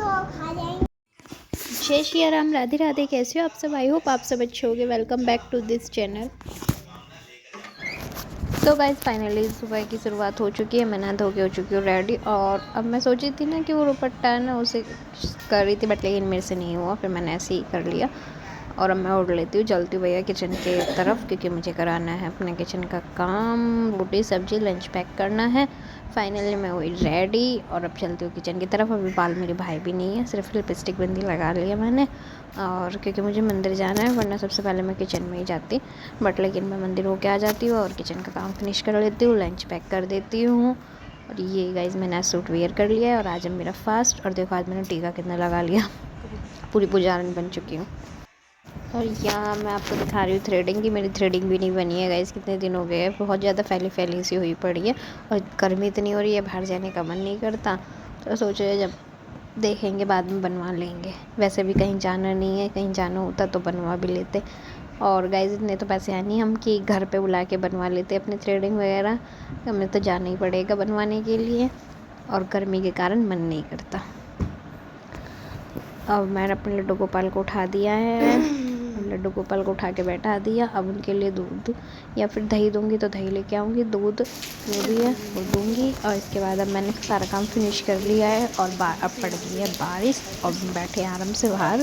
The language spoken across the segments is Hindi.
जय श्री राम, राधे राधे। कैसे हो आप सब? आई होप आप सब अच्छे होंगे। Welcome back to this channel. तो गाइस फाइनली सुबह की शुरुआत हो चुकी है। मैं नहा धो के हो चुकी हूँ रेडी। और अब मैं सोची थी ना कि वो दुपट्टा है ना उसे कर रही थी, बट लेकिन मेरे से नहीं हुआ। फिर मैंने ऐसे ही कर लिया और अब मैं उड़ लेती हूँ, चलती हूँ भैया किचन के तरफ, क्योंकि मुझे कराना है अपने किचन का काम। रोटी सब्जी लंच पैक करना है। फाइनली मैं हुई रेडी और अब चलती हूँ किचन की तरफ। अभी बाल मेरे भाई भी नहीं है, सिर्फ लिपस्टिक बिंदी लगा लिया मैंने। और क्योंकि मुझे मंदिर जाना है, वरना सबसे पहले मैं किचन में ही जाती, बट लेकिन मैं मंदिर होके आ जाती हूँ और किचन का काम फिनिश कर लेती हूँ, लंच पैक कर देती हूँ। और ये गाइज मैंने आज सूट वेयर कर लिया है और आज है मेरा फास्ट। और देखो आज मैंने टीका कितना लगा लिया, पूरी पुजारन बन चुकी हूँ। और यहाँ मैं आपको दिखा रही हूँ थ्रेडिंग की। मेरी थ्रेडिंग भी नहीं बनी है गाइस, कितने दिन हो गए हैं, बहुत ज़्यादा फैली सी हुई पड़ी है। और गर्मी इतनी हो रही है, बाहर जाने का मन नहीं करता, तो सोचे जब देखेंगे बाद में बनवा लेंगे। वैसे भी कहीं जाना नहीं है, कहीं जाना होता तो बनवा भी लेते। और गाइस इतने तो पैसे आए नहीं हम कि घर पे बुला के बनवा लेते अपनी थ्रेडिंग वगैरह। हमें तो जाना ही पड़ेगा बनवाने के लिए, और गर्मी के कारण मन नहीं करता। अब मैंने अपने लड्डू गोपाल को उठा दिया है, लड्डू गोपाल को उठा के बैठा दिया। अब उनके लिए दूध या फिर दही दूंगी, तो दही लेके आऊँगी। दूध जो भी है वो दूंगी। और इसके बाद अब मैंने सारा काम फिनिश कर लिया है और अब पड़ गई है बारिश और बैठे आराम से बाहर।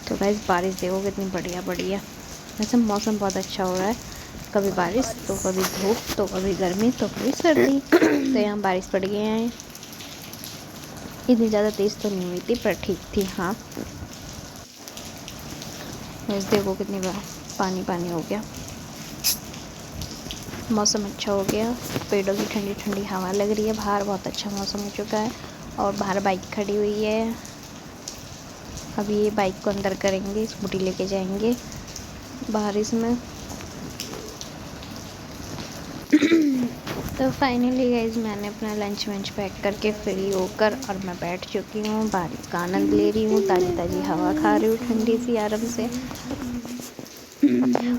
तो गाइस बारिश देखो कितनी बढ़िया बढ़िया। वैसे मौसम बहुत अच्छा हो रहा है, कभी बारिश तो कभी धूप तो कभी गर्मी तो कभी सर्दी। तो यहाँ बारिश पड़ गई है, इतनी ज़्यादा तेज़ तो नहीं हुई थी पर ठीक थी। हाँ बस देखो कितनी बार पानी पानी हो गया। मौसम अच्छा हो गया, पेड़ों की ठंडी ठंडी हवा लग रही है बाहर, बहुत अच्छा मौसम हो चुका है। और बाहर बाइक खड़ी हुई है, अभी ये बाइक को अंदर करेंगे, स्कूटी लेके जाएंगे बारिश में। तो फाइनली गाइज मैंने अपना लंच वंच पैक करके फ्री होकर और मैं बैठ चुकी हूँ, बारिश का आनंद ले रही हूँ, ताज़ी ताज़ी हवा खा रही हूँ ठंडी सी आराम से।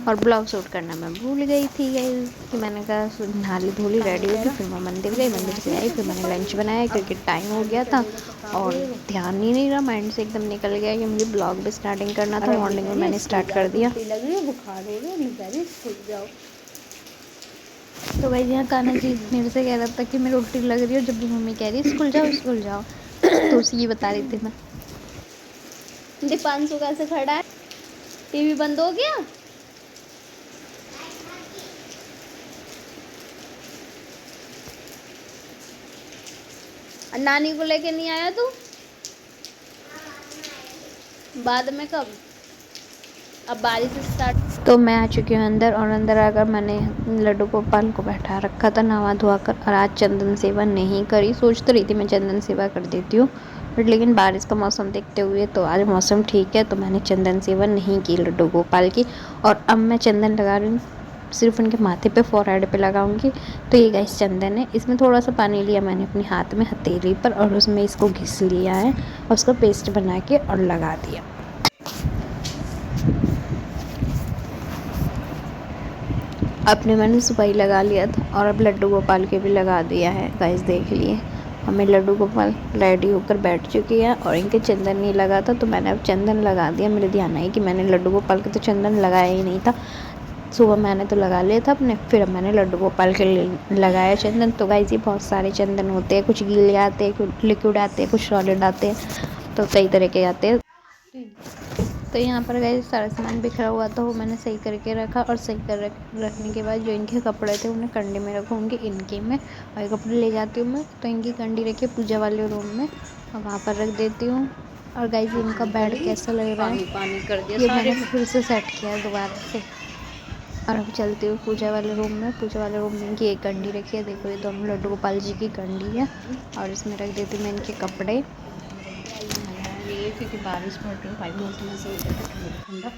और ब्लॉग शूट करना मैं भूल गई थी गाइज, कि मैंने कहा नहाली धोली रेडी होगी, फिर मैं मंदिर गई, मंदिर से आई, फिर मैंने लंच बनाया क्योंकि टाइम हो गया था और ध्यान ही नहीं रहा, माइंड से एकदम निकल गया कि मुझे ब्लॉग भी स्टार्टिंग करना था। मॉर्निंग में मैंने स्टार्ट कर दिया। तो भाई यहाँ कान्हा जी मेरे से कह रहा था कि मेरी उल्टी लग रही है, जब भी मम्मी कह रही है स्कूल जाओ स्कूल जाओ, तो उसी ये बता रही थी मैं। दीपांशु कैसे खड़ा है? टीवी बंद हो गया? नानी को लेके नहीं आया तू? बाद में कब? अब बारिश स्टार्ट। तो मैं आ चुकी हूँ अंदर, और अंदर आकर मैंने लड्डू गोपाल को बैठा रखा था नहा धोआ कर, और आज चंदन सेवा नहीं करी। सोच तो रही थी मैं चंदन सेवा कर देती हूँ, बट लेकिन बारिश का मौसम देखते हुए तो आज मौसम ठीक है, तो मैंने चंदन सेवा नहीं की लड्डू गोपाल की। और अब मैं चंदन लगा रही हूँ, सिर्फ उनके माथे पे फोरहेड पे लगाऊंगी। तो ये गाइस चंदन है, इसमें थोड़ा सा पानी लिया मैंने अपने हाथ में हथेली पर, और उसमें इसको घिस लिया है और उसका पेस्ट बना के और लगा दिया। अपने मैंने सुपारी लगा लिया था और अब लड्डू गोपाल के भी लगा दिया है गाइस, देख लिए। हमें लड्डू गोपाल रेडी होकर बैठ चुकी है और इनके चंदन नहीं लगा था, तो मैंने अब चंदन लगा दिया। मेरे ध्यान आई कि मैंने लड्डू गोपाल के तो चंदन लगाया ही नहीं था। सुबह मैंने तो लगा लिया था अपने, फिर अब मैंने लड्डू गोपाल के लगाया चंदन। तो गाइस ये बहुत सारे चंदन होते हैं, कुछ गीले आते हैं, कुछ लिक्विड आते हैं, कुछ सॉलिड आते हैं, तो कई तरह के आते हैं। तो यहाँ पर गए सारा सामान बिखरा हुआ था, वो मैंने सही करके रखा, और सही कर रखने के बाद जो इनके कपड़े थे उन्हें कंडी में रखूँगी, इनके में। और ये कपड़े ले जाती हूँ मैं, तो इनकी कंडी रखी पूजा वाले रूम में और वहाँ पर रख देती हूँ। और गाइस इनका बेड कैसा लग रहा है, पानी कर दिया, ये मैंने फिर से सेट किया है दोबारा से। और अब चलती हूँ पूजा वाले रूम में। पूजा वाले रूम में इनकी एक कंडी रखी है, देखो ये दोनों लड्डू गोपाल जी की कंडी है। और इसमें रख देती हूँ मैं इनके कपड़े, क्योंकि बारिश पड़ रही है, भाई मौसम ऐसे हो जाता है ठंडा ठंडा।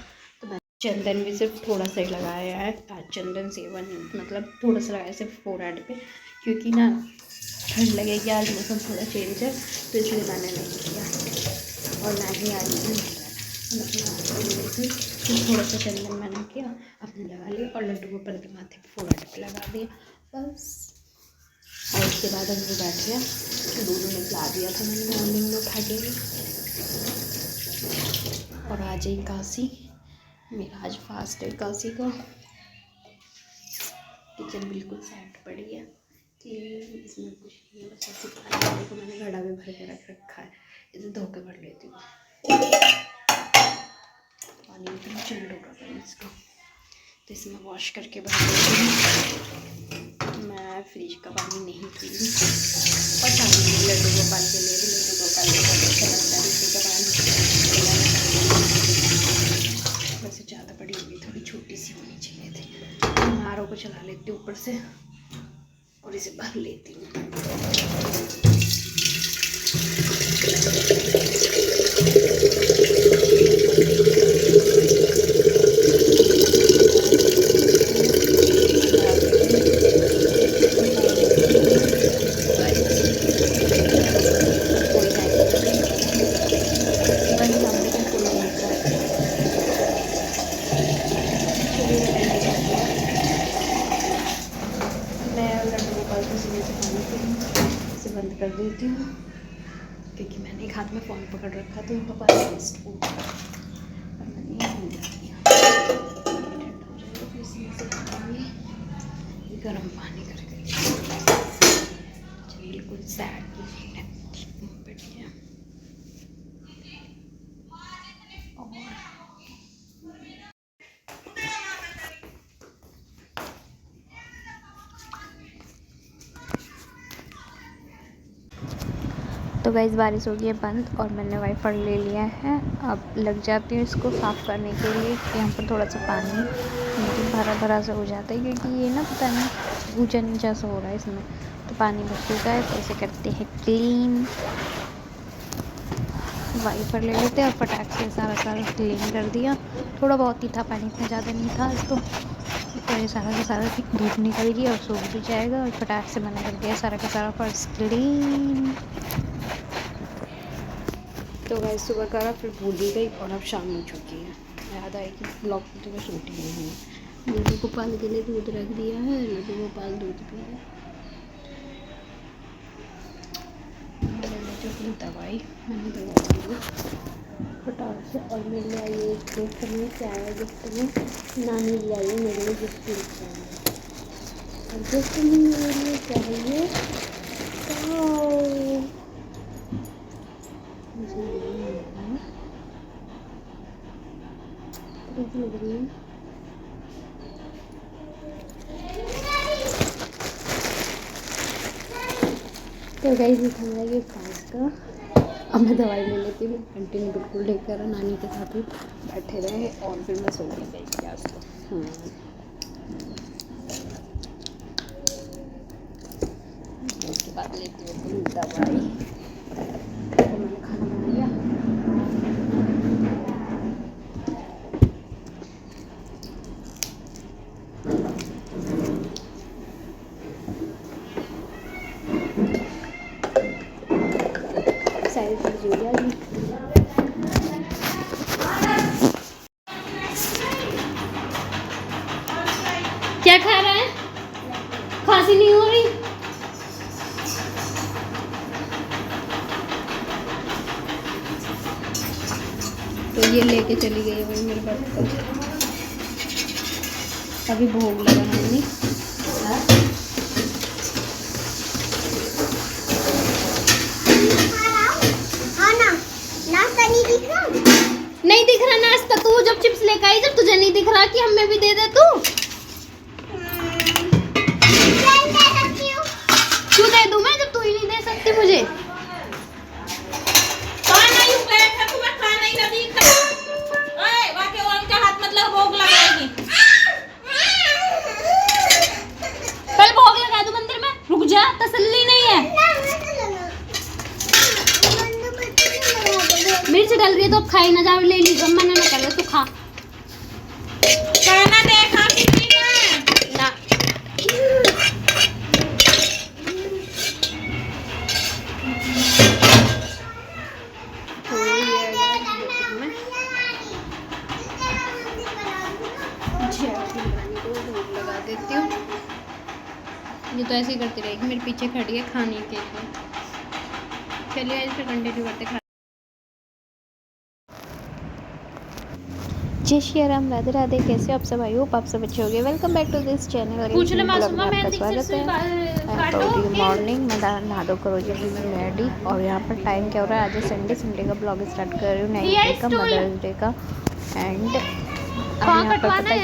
तो मैं चंदन भी सिर्फ थोड़ा सा ही लगाया है आज, चंदन सेवन मतलब थोड़ा सा लगाया सिर्फ फोरहेड पे, क्योंकि ना ठंड लगेगी, आज मौसम थोड़ा चेंज है, तो इसलिए मैंने नहीं किया। और ना ही आज थोड़ा सा चंदन मैंने किया, अपने लगा लिया और लड्डू गोपाल के माथे पे फोरहेड पे लगा दिया, बस। और उसके बाद हम लोग बैठ गया, दूध में पिला दिया था मैंने मॉर्निंग में उठा के। और आज ही काशी, मेरा आज फास्ट है काशी का। किचन बिल्कुल सेट पड़ी है, क्लीन, इसमें कुछ नहीं है, बस ऐसे पानी को मैंने घड़ा में भर के रख रखा है, इसे धो के भर लेती हूँ। पानी एकदम चिल्ड होगा पहले इसका, तो इसमें वॉश करके भर देती हूँ। मैं फ्रिज का पानी नहीं पीती, पता नहीं लड्डू गोपाल के लिए भी, लड्डू गोपाल को बहुत अच्छा लगता है फ्रिज का पानी। वैसे ज़्यादा बड़ी होगी, थोड़ी छोटी सी होनी चाहिए थी। मैं आर ओ को चला लेती हूँ ऊपर से और इसे भर लेती हूँ। बंद कर देती हूँ क्योंकि मैंने एक हाथ में फ़ोन पकड़ रखा तो पापा वेस्ट हो गया, और मैंने ये बंद कर दिया। ठंडा हो जाएगा फिर इसमें से गर्म पानी करके बिल्कुल सैड है, बढ़िया। तो गाइस बारिश हो गई है बंद और मैंने वाइपर ले लिया है। अब लग जाती हूँ इसको साफ़ करने के लिए। यहाँ पर थोड़ा सा पानी मतलब भरा भरा सा हो जाता है क्योंकि ये ना पता नहीं ऊंचा नीचा सा हो रहा है इसमें, तो पानी भर चुका है, तो इसे करते हैं क्लीन। वाइपर ले लेते हैं और फटाक से सारा क्लीन कर दिया। थोड़ा बहुत ही था पानी, इतना ज़्यादा नहीं था इसको, तो ये सारा का सारा धूप निकल गया और सूख भी जाएगा। और फटाक से मैंने कर दिया सारा का सारा फर्श क्लीन। तो गाइस सुबह करा, फिर भूल ही गई और अब शाम हो चुकी है। याद आई कि ब्लॉग तो मैं शूटिंग नहीं हुई। लड्डू गोपाल के लिए दूध रख दिया है, लड्डू गोपाल दूध पी है। अपनी दवाई मैंने दवा ली फटाक से, और मेरे लिए आई एक गिफ्ट में क्या है, गिफ्ट में नानी ले आई मेरे लिए गिफ्ट लेके आई, और गिफ्ट में मेरे लिए चाहिए लग रही है। तो गाइस दिखाऊंगा ये पास का। अब मैं दवाई ले लेती हूँ, कंटिन्यू बिल्कुल लेकर नानी के साथ ही बैठे रहे और फिर मैं सो गई आज तो। उसके बाद लेती हूँ अपनी दवाई। तो मैंने खाना बना लिया, सारी सब्जी हो गया जी। क्या खा रहा है? खांसी नहीं हो रही? तो ये लेके चली गई वही मेरे बर्तन, अभी भोग लगा नहीं। नहीं दिख रहा नाश्ता, तू जब चिप्स लेकर आई जब तुझे नहीं दिख रहा कि हमें भी दे दे तू। क्यों दे दूं मैं जब तू ही नहीं दे सकती मुझे? हाथ मतलब भोग लगाएगी, कल भोग लगा दूं मंदिर में, रुक जा, तसल्ली नहीं है। मिर्च डल रही है तो अब खाई ना, जाओ ले ली, मना ना कर, तू खा। खाना देखा किसी ने ना। तो ये लगा देती हूँ। ये तो ऐसे ही करती रहेगी, मेरे पीछे खड़ी है खाने के लिए। चलिए इस पर कंटिन्यू करते खा। जय श्री राम, राधे राधे। कैसे हो आप सब? आई होप आप सब अच्छे हो गए। Welcome back to this channel. पूछ ले मासूमा, मैं आपका स्वागत है। मॉर्निंग में नहा धो कर हो जाएगी रेडी। और यहाँ पर टाइम क्या हो रहा है? आज संडे का ब्लॉग स्टार्ट कर रही हूँ, 9 डे का, मदर्स डे का। एंड अब यहाँ पर पता है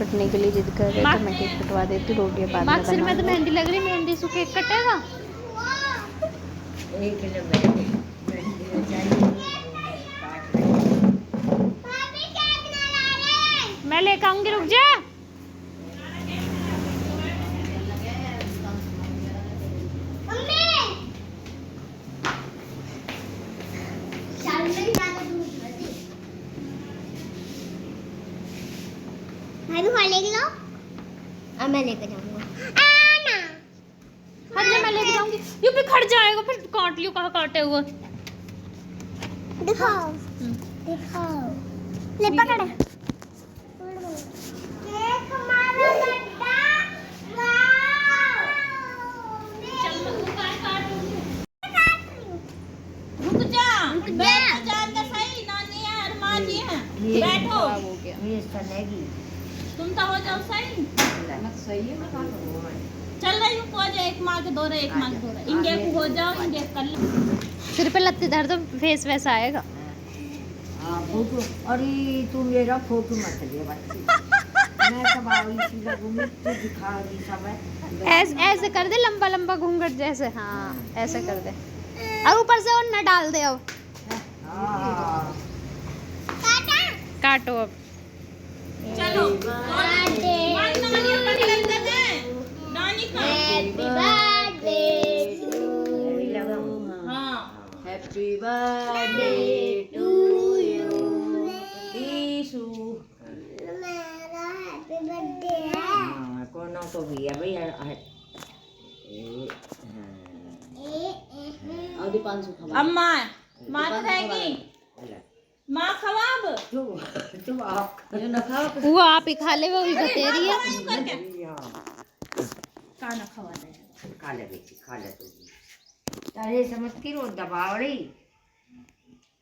कटने के लिए जिद कर रहे, तो मैं केक कटवा देती हूँ। रोटियाँ बाद में सिर में तो मेहंदी लग रही, मेहंदी से केक कटेगा। मैं लेकर आऊंगी, रुक जा। मैं भी खा लेगी लो। अब मैं लेकर जाऊंगा। मैं लेके जाऊंगी। ये भी खड़ जाएगा, फिर काट लियो। कहाँ काटे हुआ? दिखाओ दिखाओ। ले पकड़। केक हमारा बड़ा। रुक जा, बैठ जा तो सही। नानी है और माँ जी हैं, बैठो। हो गया ये चलेगी, तुम तो हो जाओ सही। सही है, मैं चल रही हूँ, हो जाए। एक माँ के दो रहे, एक माँ के दो रहे। इंगे को हो जाओ, इंगे कर लो। सिर पे लत्ती धर दो, फेस वैसा आएगा। फोटो। अरे तू मेरा फोटो मत ले बच्ची। मैं सब आई सी लगूंगी, तू दिखा रही सब है। ऐसे कर दे, लंबा लंबा घूंघट जैसे। हाँ ऐसे कर दे, और ऊपर से और न डाल दे। अब काटो अब। चलो नानी पकड़ लेते हैं। नानी का हैप्पी बर्थडे हाँ, happy birthday to you Ishu. मेरा हैप्पी बर्थडे है। हाँ कौन तो भी है भैया है। और 500 खवा। अब माँ तो रहेगी। माँ खवाब तुम आप ये ना खाओ। वो आप ही खा ले, वो भी बतेरी है। खाना खवा दे। खा ले बेटी, खा ले तू। अरे समझती रो दबावड़ी।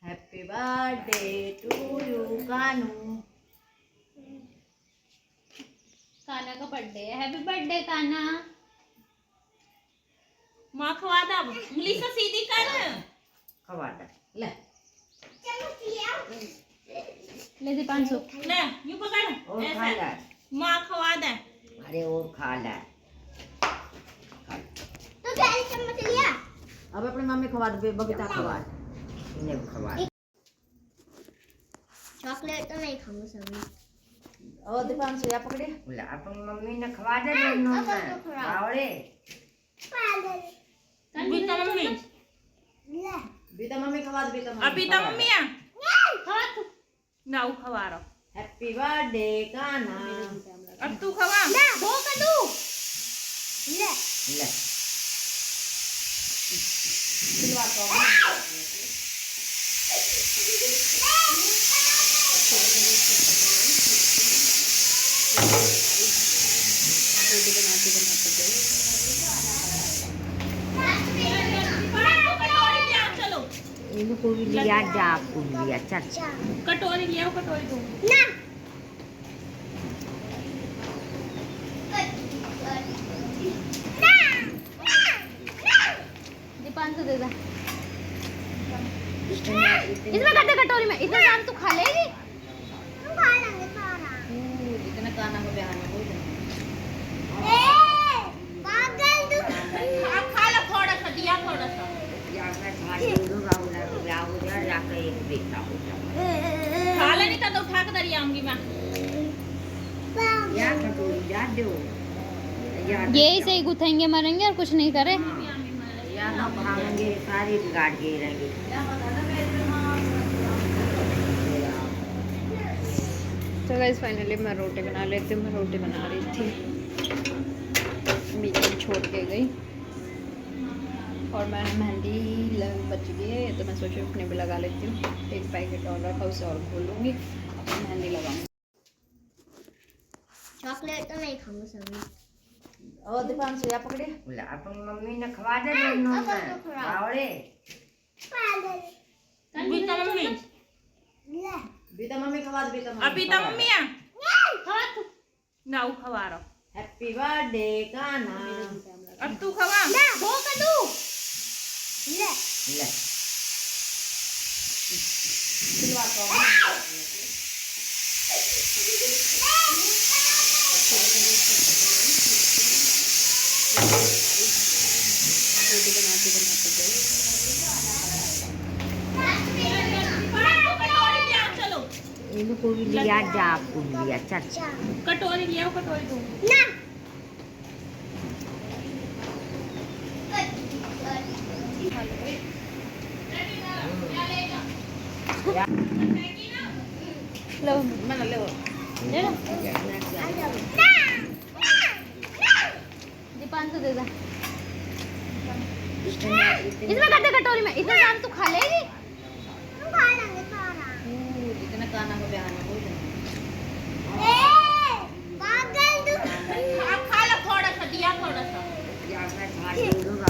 हैप्पी बर्थडे टू यू कानू। काना का बर्थडे है। हैप्पी बर्थडे काना। माँ खवा दे। अब उंगली से सीधी कर। खवा दे ले। ले दे 500। ले यूं पकड़। और खा ऐसे ले। माँ खवा दे। अरे और खा ले। तो क्या चम्मच लिया? अब अपनी मम्मी खवा दे, बबीता खवा दे। इन्हें खवा दे। चॉकलेट तो नहीं खाऊंगा सभी। और दीपान से या पकड़े। बोला अपनी मम्मी ने खवा दे दोनों में। बावड़े। बीता मम्मी। बीता मम्मी खवा दे, बीता मम्मी। अब बीता मम्मी है। ना वो खवा रहा। हैप्पी बर्थडे काना। अब तू खवा। दो का दो। ले। ले। सिलवा को रोटी बनाते कटोरी ले आओ, चलो। इनको भी लिया जा, आपको भी लिया। चल कटोरी ले आओ, कटोरी दो। ना। दीपान से दे दे। इसमें कर दे कटोरी में। इतना काम तू खा लेगी? हम खा लेंगे सारा। इतना खाना को बयान हो जाए। पागल तू। अब खा लो थोड़ा सा, दिया थोड़ा सा। यार मैं खा लूँ, राहुल ब्याह हो जाए, जाकर एक बेटा हो जाए। खा लेनी तो उठा के दरी आऊंगी मैं। या कटोरी जा दो। ये ऐसे ही गुथेंगे, मरेंगे और कुछ नहीं करे। या ना भागेंगे, सारी बिगाड़ के रहेंगे। तो गाइस फाइनली मैं रोटी बना लेती हूँ। मैं रोटी बना रही थी, बीच में छोड़ के गई। और मैंने मेहंदी बच गई है, तो मैं सोची अपने भी लगा लेती हूँ। एक पैकेट और रखा, उसे और खोलूँगी, अपनी मेहंदी लगाऊंगी। चॉकलेट तो नहीं खाऊंगा सभी। और दीपान से या पकड़े बोला अपन मम्मी ने खवा दे दोनों में बावड़े बीता मम्मी बीता मम्मी खवा दे बीता अब बीता मम्मी आ हां ना वो खवा रहा हैप्पी बर्थडे काना अब तू खवा वो कदू ले ले सिलवा को रोटी बनाते बनाते गई। कटोरी ले आओ चलो इनको भी लिया जा आपको भी लिया चल कटोरी ले आओ कटोरी दो ना लो mana ले ले लो दीपान से दे दे इसमें कर दे कटोरी में। इतना दाम तू खा लेगी? हम खा लेंगे सारा इतना काना को बहाना हो ए पागल तू खा लो थोड़ा सा दिया थोड़ा सा यार मैं खा दूंगा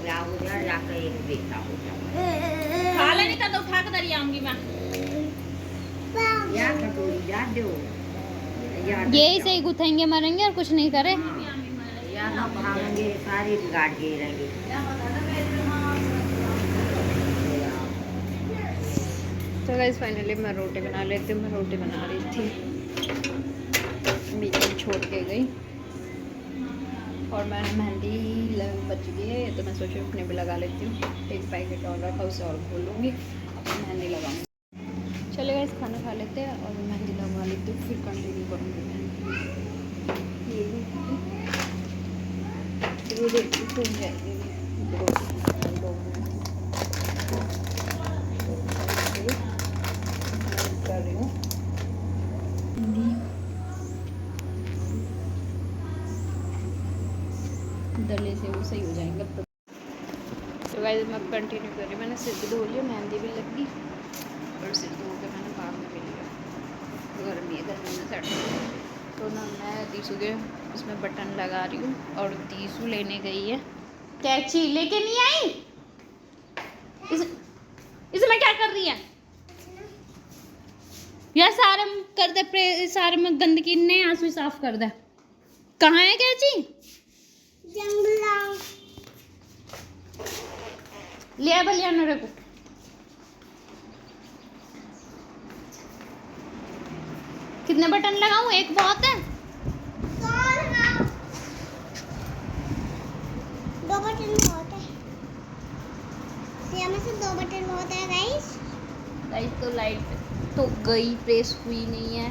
राहुल यार जाकर एक बेटा हो जाए खा लेनी था तो उठा के दरी आऊंगी मैं यार कटोरी जा दो यार यही से ही गुथेंगे मरेंगे और कुछ नहीं करे। यार हम भागेंगे सारी बिगाड़ के रहेंगे तो गाइस फाइनली मैं रोटी बना लेती हूँ। मैं रोटी बना रही थी, बीच में छोड़ के गई और मैंने मेहंदी बच गई है तो मैं सोची अपने भी लगा लेती हूँ। एक पैकेट और रखा उसे और खोलूँगी अपनी मेहंदी लगाऊंगी। चले गाइस खाना खा लेते हैं और मैं मेहंदी लगवा लेती हूँ, फिर कंटिन्यू करूँगी मेहंदी। ये देखिए सूख जाएगी कर रही हूँ। डले से वो सही हो जाएंगे। तो गाइस मैं कंटिन्यू कर रही हूँ। मैंने सिर भी धो लिया, मेहंदी भी लग गई और सिर धो के मैंने बाहर में भी लिया। गर्मी है, गर्मी में सड़ तो ना मैं दीसू के इसमें बटन लगा रही हूँ और दीसू लेने गई है कैची लेके नहीं आई। इसमें क्या कर रही है यार? सारे कर दे, सारे में गंदगी ने आंसू साफ कर दे। कहाँ है कैची? जंगला लिया बलिया नरे को कितने बटन लगाऊं? एक बहुत है। दो बटन बहुत है, में से दो बटन बहुत है गाइस। लाइट तो गई, प्रेस हुई नहीं है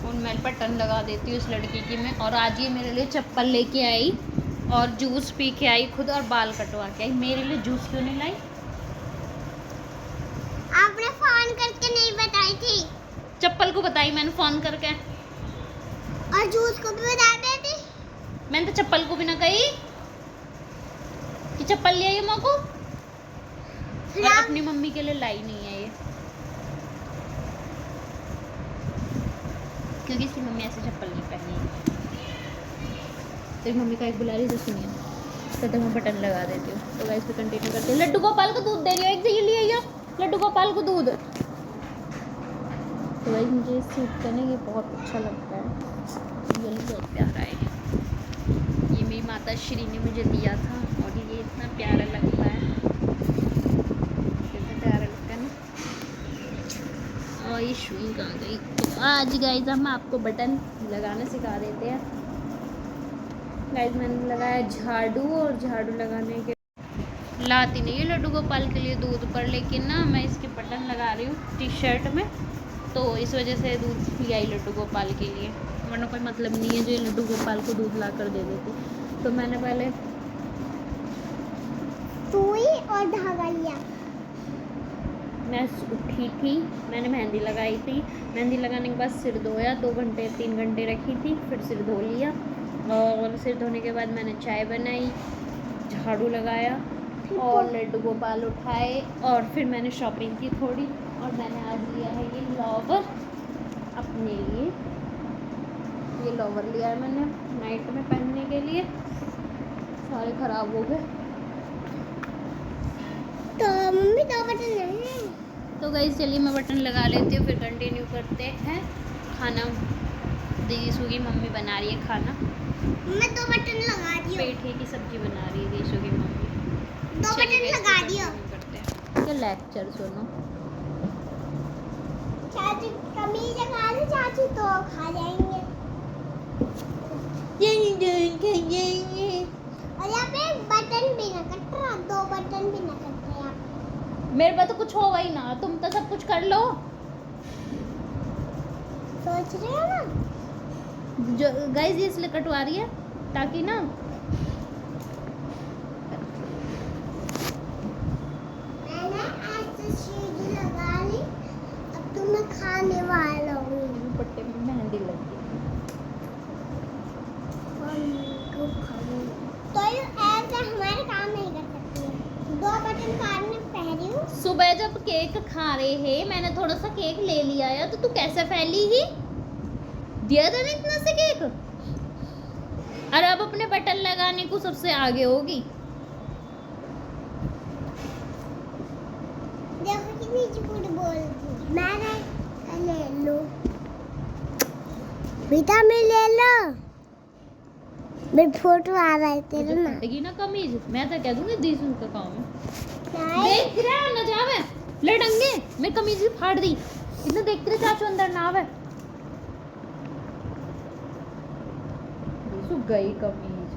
और मैं बटन लगा देती हूँ इस लड़की की मैं। और आज ये मेरे लिए चप्पल लेके आई और जूस पी के आई खुद और बाल कटवा के आई। मेरे लिए जूस क्यों नहीं लाई? आपने फोन करके नहीं बताई थी। चप्पल को बताई मैंने फ़ोन करके और जूस को भी बता देती। मैंने तो चप्पल को भी ना कही कि चप्पल ले आई माँ को। और अपनी मम्मी के लिए लाई नहीं है ये, क्योंकि इसकी मम्मी ऐसे चप्पल नहीं पहनी है। तेरी मम्मी का एक बुला रही तो सुनिए, तो मैं बटन लगा देती हूँ। तो गाइस पे कंटिन्यू करते हैं। लड्डू गोपाल को दूध दे रही हो, एक से ये ले आइयो लड्डू गोपाल को दूध। तो गाइस मुझे इस सूट का ना ये बहुत अच्छा लगता है, ये बहुत प्यारा है। ये मेरी माता श्री ने मुझे दिया था और ये इतना प्यारा लगता है, कितना प्यारा लगता है ना। और ये शुई कहाँ गई? तो आज गाइस हम आपको बटन लगाना सिखा देते हैं। गाइस मैंने लगाया झाड़ू और झाड़ू लगाने के लाती नहीं है लड्डू गोपाल के लिए दूध पर, लेकिन ना मैं इसके बटन लगा रही हूँ टी शर्ट में, तो इस वजह से दूध ले आई लड्डू गोपाल के लिए। वरना कोई मतलब नहीं है जो ये लड्डू गोपाल को दूध ला कर दे देती। तो मैंने पहले सुई और धागा लिया। मैं उठी थी, मैंने मेहंदी लगाई थी। मेहंदी लगाने के बाद सिर धोया, 2 घंटे 3 घंटे रखी थी, फिर सिर धो लिया। और सिर धोने के बाद मैंने चाय बनाई, झाड़ू लगाया और लड्डू गोपाल उठाए और फिर मैंने शॉपिंग की थोड़ी। और मैंने आज लिया है ये लॉवर अपने लिए, ये लोवर लिया है मैंने नाइट में पहनने के लिए, सारे ख़राब हो गए। तो मम्मी 2 बटन नहीं। तो गाइस चलिए मैं बटन लगा लेती हूँ, फिर कंटिन्यू करते हैं खाना। दीसू की मम्मी बना रही है खाना, मैं 2 बटन लगा दियो। पेठे की सब्जी बना रही है दीसू की मम्मी। 2 बटन लगा दियो। करते हैं क्या लेक्चर सुनो। चाचू कमीज लगा लो चाचू, तो खा जाएंगे। और यहाँ पे बटन भी ना कट रहा, 2 बटन भी ना कट रहा यहाँ पे। मेरे पास तो कुछ होगा ही ना, तुम तो सब कुछ कर लो। सोच रहे हो ना? जो गाइस ये इसलिए कटवा रही है ताकि ना मैंने ऐसे सीढ़ी लगा ली, अब तो मैं खाने वाला हूँ। दुपट्टे में मेहंदी लग गई। तो ये ऐसे हमारे काम नहीं कर सकती है। 2 बटन काटने पहरी हूँ। सुबह जब केक खा रहे हैं मैंने थोड़ा सा केक ले लिया है, तो तू कैसे फैली ही? दिया था ना इतना से केक, और अब अपने बटन लगाने को सबसे आगे होगी। देखो कितनी झूठ बोलती। मैंने ले लो विटामिन, ले लो। मेरी फोटो आ रहा है तेरा ना। फटेगी ना कमीज, मैं तो कह दूंगी दीसू का काम है। नहीं। देख रहा ना जावे लड़ंगे, मैं कमीज भी फाड़ दी। इतना देखते रहे चाचू अंदर ना आवे। दीसू गई कमीज।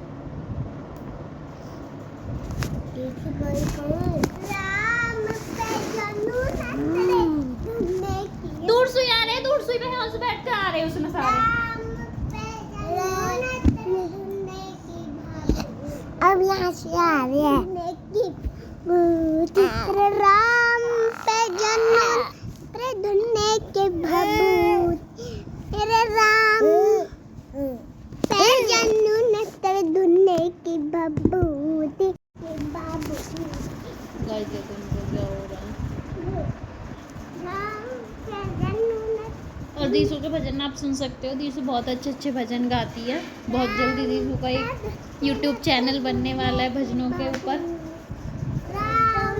राम पे जानू नतरे ढूंढने की। दूर से आ रहे, दूर से यहाँ से बैठ कर आ रहे उसमें सारे। राम पे जानू नतरे ढूंढने की भाभी। अब यहाँ से आ रही है। तेरे राम पे जानू तेरे ढूंढने के भभूत। तेरे राम पे जानू नतरे ढूंढने की भभूत। गाइस देखो इनको क्या हो रहा है। और दीसू के भजन आप सुन सकते हो, दीसू बहुत अच्छे अच्छे भजन गाती है। बहुत जल्दी दीसू का एक यूट्यूब चैनल बनने वाला है भजनों के ऊपर। राम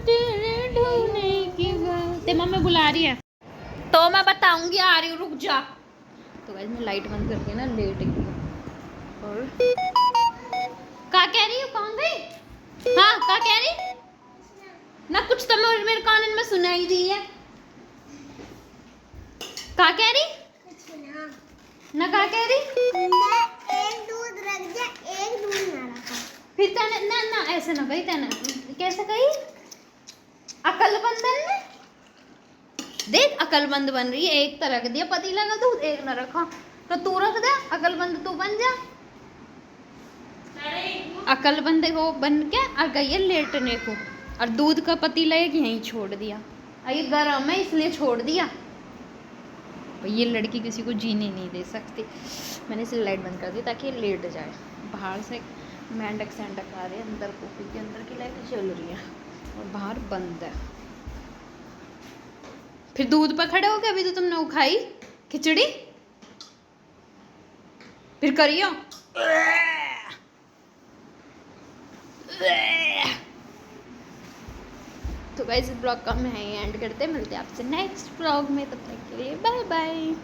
तेरे ढूंढने की बात। ते मम्मी बुला रही है तो मैं बताऊंगी, आ रही हूँ रुक जा। तो गाइस मैं लाइट बंद करके ना लेट गई हूँ। और क्या कह रही हो, कहाँ गई? हाँ क्या कह रही ना, कुछ तो मेरे कान में सुनाई दी है। क्या कह रही ना, क्या कह रही? एक दूध रख दिया, एक दूध ना रखा। फिर तने ना ना ऐसे ना कही, तने कैसे कही? अकलबंदन ने देख अकलबंद बन रही है। एक तो रख दिया पतीला का दूध, एक ना रखा, तो तू रख दे अकलबंद, तू बन जा। अकलबंद को बन के और गई है लेटने को, और दूध का पतीला एक यहीं छोड़ दिया। और ये गर्म है इसलिए छोड़ दिया। ये लड़की किसी को जीने नहीं दे सकती। मैंने इसे लाइट बंद कर दी ताकि ये लेट जाए। बाहर से मेंढक सेंढक आ रहे हैं अंदर को, क्योंकि अंदर की लाइट चल रही है और बाहर बंद है। फिर दूध पर खड़े हो गए, अभी तो तुमने वो खाई खिचड़ी, फिर करियो। तो गाइस इस ब्लॉग का हम यहीं एंड करते हैं, मिलते हैं आपसे नेक्स्ट ब्लॉग में, तब तक के लिए बाय बाय।